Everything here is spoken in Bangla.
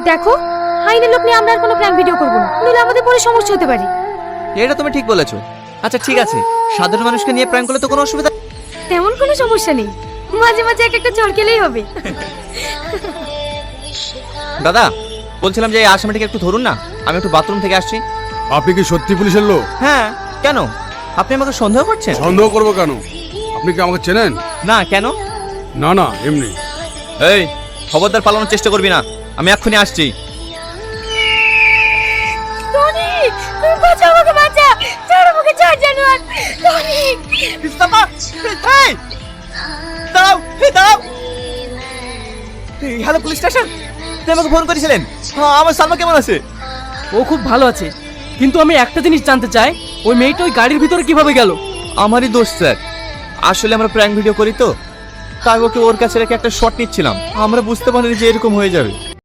দেখো, আইনের লোক নিয়ে আমরা আর কোনো প্র্যাঙ্ক ভিডিও করবো না, নইলে আমাদের পরে সমস্যা হতে পারে। এটা তুমি ঠিক বলেছো। আচ্ছা ঠিক আছে, সাধারণ মানুষকে নিয়ে প্র্যাঙ্ক করলে তো কোনো অসুবিধা। তেমন কোনো সমস্যা নেই, মাঝে মাঝে এক একটা চড় খেলেই হবে। দাদা বলছিলাম যে এই আসামিটাকে একটু ধরুন না, আমি একটু বাথরুম থেকে আসছি। আপনি কি সত্যি পুলিশের লোক? হ্যাঁ, কেন? আপনি আমাকে সন্দেহ করছেন? সন্দেহ করবো কেন? আপনি কি আমাকে চেনেন? না, কেন? না না, এমনি। এই খবরদার পালানোর চেষ্টা করবি না, আমি এক্ষুনি আসছি। টনি, বাঁচা আমাকে, বাঁচা, ছাড় আমাকে, ছাড় জানোয়ার। টনি, দাঁড়াও, দাঁড়াও। হ্যালো পুলিশ স্টেশন, আপনি আমাকে ফোন করেছিলেন? হ্যাঁ, আমার সালমা কেমন আছে? ও খুব ভালো আছে, কিন্তু আমি একটা জিনিস জানতে চাই, ওই মেয়েটা ওই গাড়ির ভিতরে কিভাবে গেল? আমারই দোষ স্যার, আসলে আমরা প্র্যাঙ্ক ভিডিও করি তো, তাই ওকে ওর কাছে রেখে একটা শট নিচ্ছিলাম, আমরা বুঝতে পারিনি যে এরকম হয়ে যাবে।